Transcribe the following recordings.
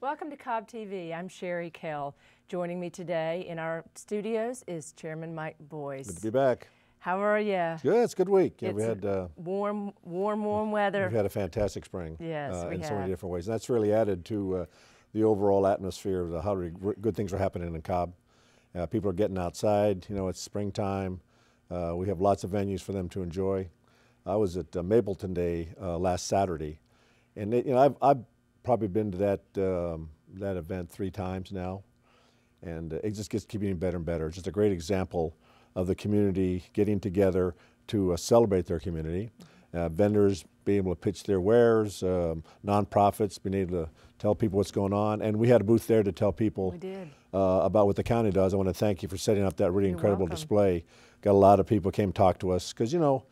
Welcome to Cobb TV. I'm Sherry Kell. Joining me today in our studios is Chairman Mike Boyce. Good to be back. How are you? Good. It's a good week. Yeah, It's we had warm weather. we've had a fantastic spring. Yes, we in have. so many different ways. And that's really added to the overall atmosphere of how good things are happening in Cobb. People are getting outside. You know, it's springtime. We have lots of venues for them to enjoy. I was at Mapleton Day last Saturday, and I've probably been to that event 3 times now, and it just keeps getting better and better. It's just a great example of the community getting together to celebrate their community. Vendors being able to pitch their wares, nonprofits being able to tell people what's going on, and we had a booth there to tell people about what the county does. I want to thank you for setting up that really incredible display. Got a lot of people came talk to us because, you know,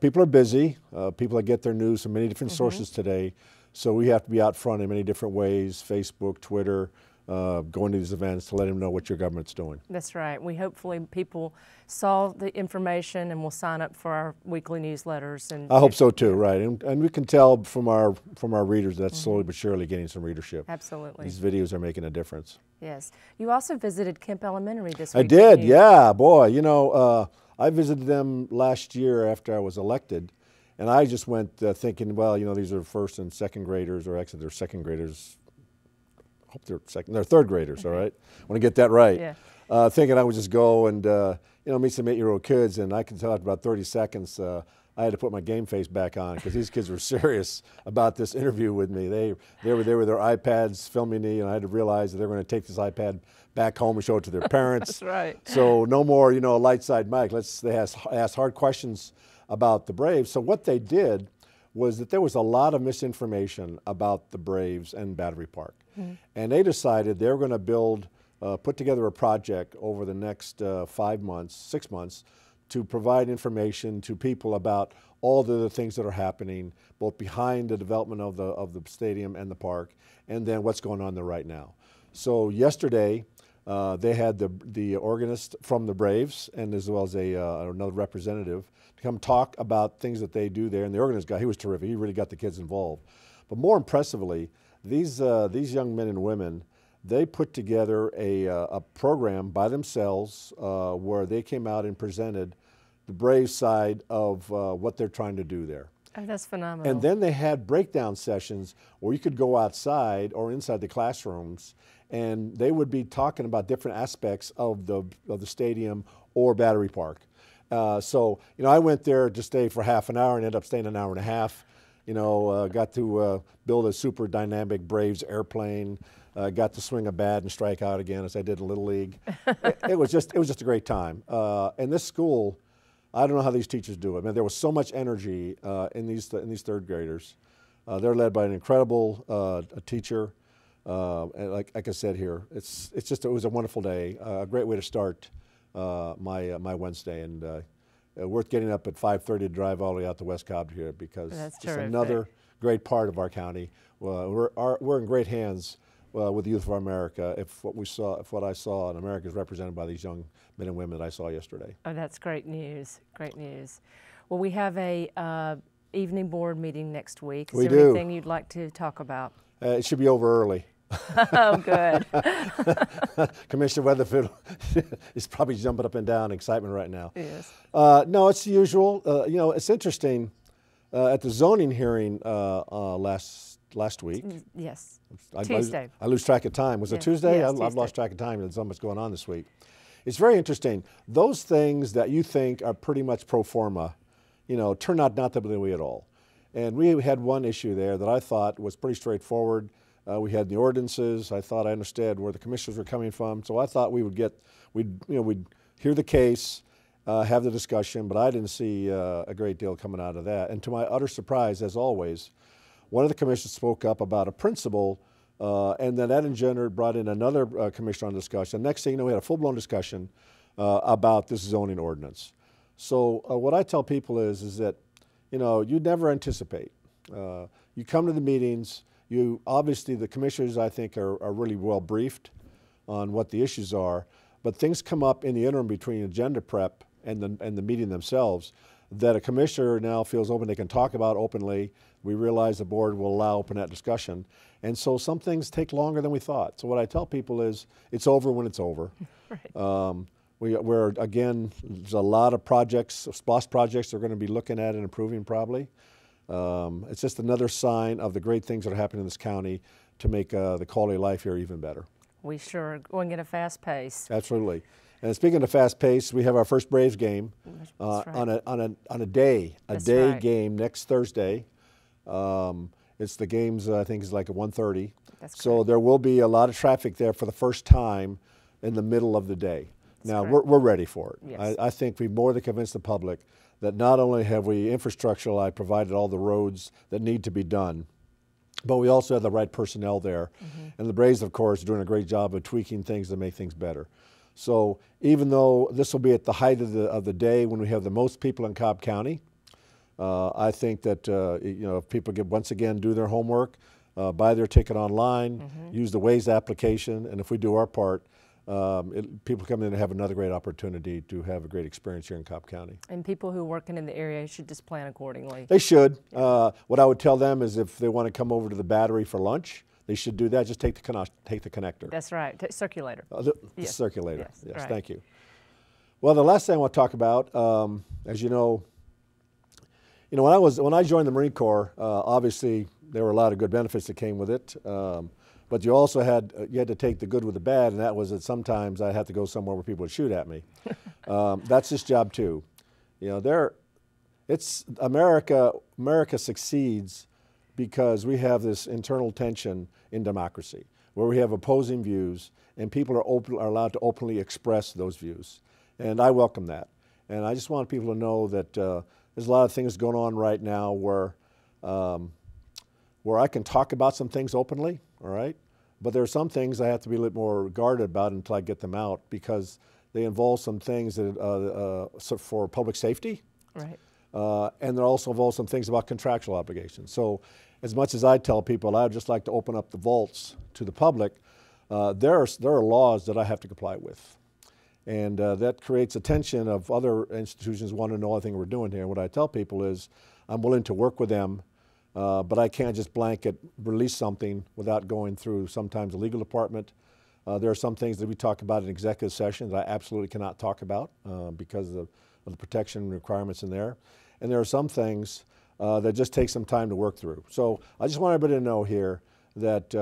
people are busy. People that get their news from many different sources today. So we have to be out front in many different ways, Facebook, Twitter, going to these events to let them know what your government's doing. That's right. Hopefully people saw the information and will sign up for our weekly newsletters. And I hope so too, right. And we can tell from our readers that's slowly but surely getting some readership. Absolutely. These videos are making a difference. Yes. You also visited Kemp Elementary this week. I did, yeah, boy. You know, I visited them last year after I was elected. And I just went thinking, well, you know, these are first and second graders, or actually they're second graders. I hope they're third graders, all right? I want to get that right. Yeah. Thinking I would just go and, you know, meet some 8-year-old kids, and I can tell after about 30 seconds, I had to put my game face back on because these kids were serious about this interview with me. They were there with their iPads filming me, and I had to realize that they were going to take this iPad back home and show it to their parents. That's right. So no more, you know, a light side mic. They asked hard questions about the Braves. So what they did was that there was a lot of misinformation about the Braves and Battery Park. And they decided they were going to put together a project over the next 5 months, 6 months, to provide information to people about all the things that are happening, both behind the development of the stadium and the park, and then what's going on there right now. So yesterday, they had the organist from the Braves, and as well as another representative, to come talk about things that they do there. And the organist guy, he was terrific. He really got the kids involved. But more impressively, these young men and women, they put together a program by themselves where they came out and presented the Braves side of what they're trying to do there. Oh, that's phenomenal. And then they had breakdown sessions where you could go outside or inside the classrooms, and they would be talking about different aspects of the stadium or Battery Park. So, you know, I went there to stay for half an hour and ended up staying an hour and a half. You know, got to build a super dynamic Braves airplane. Got to swing a bat and strike out again as I did in Little League. it was just a great time. And this school, I don't know how these teachers do it. Man, there was so much energy in these third graders. They're led by an incredible teacher. And like I said here, it was a wonderful day, a great way to start my Wednesday, and worth getting up at 5:30 to drive all the way out to West Cobb here because it's another great part of our county. We're in great hands with the youth of America. If what I saw in America is represented by these young men and women that I saw yesterday. Oh, that's great news. Great news. Well, we have a evening board meeting next week. Is there anything you'd like to talk about? It should be over early. Oh, good. Commissioner Weatherfield is probably jumping up and down in excitement right now. Yes. No, it's the usual. You know, it's interesting. At the zoning hearing last week. Yes. Tuesday. I lose track of time. Was it Tuesday? Yes, I've lost track of time. There's so much going on this week. It's very interesting. Those things that you think are pretty much pro forma, you know, turn out not to be the way at all. And we had one issue there that I thought was pretty straightforward. We had the ordinances. I thought I understood where the commissioners were coming from. So I thought we'd hear the case, have the discussion, but I didn't see a great deal coming out of that. And to my utter surprise, as always, one of the commissioners spoke up about a principle, and then that brought in another commissioner on discussion. Next thing you know, we had a full-blown discussion about this zoning ordinance. So what I tell people is that, you know, you never anticipate. You come to the meetings. Obviously, the commissioners, I think, are really well briefed on what the issues are, but things come up in the interim between agenda prep and the meeting themselves that a commissioner now feels open, they can talk about openly. We realize the board will allow open that discussion. And so some things take longer than we thought. So what I tell people is, it's over when it's over. Right. We're again, there's a lot of projects, SPLOST projects they're going to be looking at and improving probably. It's just another sign of the great things that are happening in this county to make the quality of life here even better. We sure are going at a fast pace. Absolutely. And speaking of fast pace, we have our first Braves game right. on a day right. game next Thursday. It's the games I think is like at 1:30. So there will be a lot of traffic there for the first time in the middle of the day. Now we're ready for it. Yes. I think we've more than convinced the public that not only have we infrastructurally provided all the roads that need to be done, but we also have the right personnel there. And the Braves, of course, are doing a great job of tweaking things to make things better. So even though this will be at the height of the day when we have the most people in Cobb County, I think that if people once again do their homework, buy their ticket online, use the Waze application, and if we do our part, people come in and have another great opportunity to have a great experience here in Cobb County. And people who are working in the area should just plan accordingly. They should. What I would tell them is if they want to come over to the Battery for lunch, they should do that. Just take the connector. That's right. Circulator. The yes. circulator. Yes. Right. Thank you. Well, the last thing I want to talk about, as you know, when I joined the Marine Corps, obviously there were a lot of good benefits that came with it. But you also had to take the good with the bad, and that was that sometimes I had to go somewhere where people would shoot at me. That's this job too. It's America succeeds because we have this internal tension in democracy where we have opposing views and people are allowed to openly express those views. And I welcome that. And I just want people to know that there's a lot of things going on right now where I can talk about some things openly, all right? But there are some things I have to be a little more guarded about until I get them out because they involve some things that, for public safety. Right. And they also involve some things about contractual obligations. So as much as I tell people I'd just like to open up the vaults to the public, there are laws that I have to comply with. And that creates a tension of other institutions wanting to know everything we're doing here. And what I tell people is I'm willing to work with them, but I can't just blanket release something without going through sometimes the legal department. There are some things that we talk about in executive session that I absolutely cannot talk about because of the protection requirements in there. And there are some things that just take some time to work through. So I just want everybody to know here that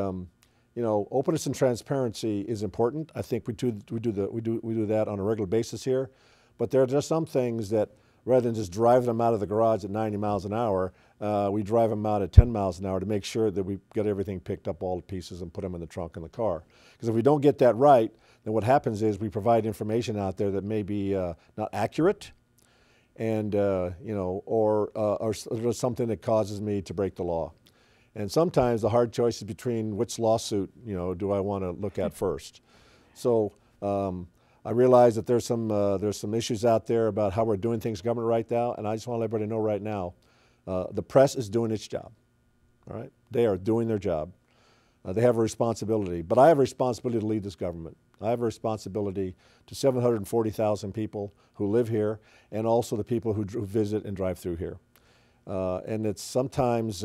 openness and transparency is important. I think we do that on a regular basis here. But there are just some things that rather than just drive them out of the garage at 90 miles an hour, we drive them out at 10 miles an hour to make sure that we get everything picked up, all the pieces, and put them in the trunk in the car. Because if we don't get that right, then what happens is we provide information out there that may be not accurate, and or something that causes me to break the law. And sometimes the hard choice is between which lawsuit do I want to look at first. So I realize that there's some issues out there about how we're doing things government right now, and I just want to let everybody know right now, the press is doing its job. All right, they are doing their job. They have a responsibility, but I have a responsibility to lead this government. I have a responsibility to 740,000 people who live here, and also the people who visit and drive through here. And it's sometimes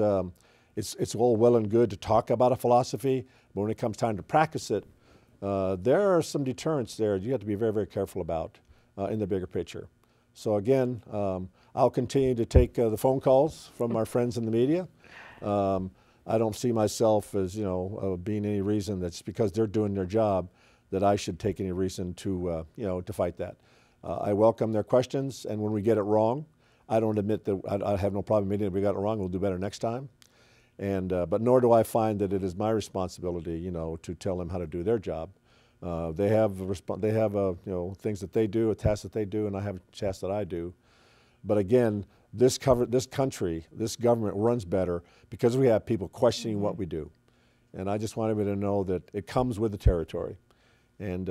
it's all well and good to talk about a philosophy, but when it comes time to practice it, there are some deterrents there you have to be very, very careful about in the bigger picture. So again, I'll continue to take the phone calls from our friends in the media. I don't see myself as being any reason that's because they're doing their job that I should take any reason to to fight that. I welcome their questions, and when we get it wrong, I don't admit that I have no problem admitting that we got it wrong. We'll do better next time. And but nor do I find that it is my responsibility, to tell them how to do their job. They have things that they do, a task that they do, and I have a task that I do. But again, this country, this government runs better because we have people questioning what we do. And I just want everybody to know that it comes with the territory. And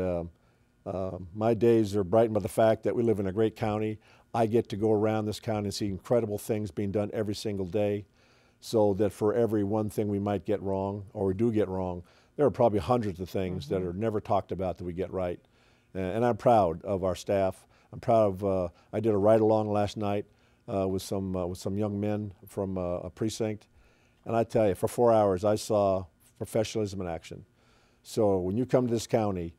my days are brightened by the fact that we live in a great county. I get to go around this county and see incredible things being done every single day, so that for every one thing we might get wrong, or we do get wrong, there are probably hundreds of things that are never talked about that we get right. And I'm proud of our staff. I'm proud of, I did a ride-along last night with some young men from a precinct, and I tell you, for 4 hours I saw professionalism in action. So when you come to this county,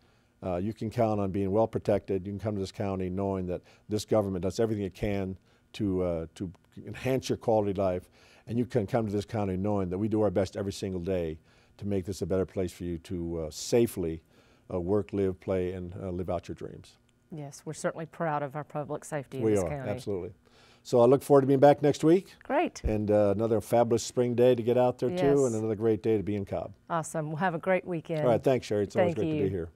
you can count on being well protected. You can come to this county knowing that this government does everything it can to enhance your quality of life, and you can come to this county knowing that we do our best every single day to make this a better place for you to safely work, live, play, and live out your dreams. Yes, we're certainly proud of our public safety in We this are, county. absolutely. So I look forward to being back next week. Great. And another fabulous spring day to get out there too, Yes. and another great day to be in Cobb. Awesome. We'll have a great weekend. All right, thanks, Sherry. It's always Thank great you. to be here.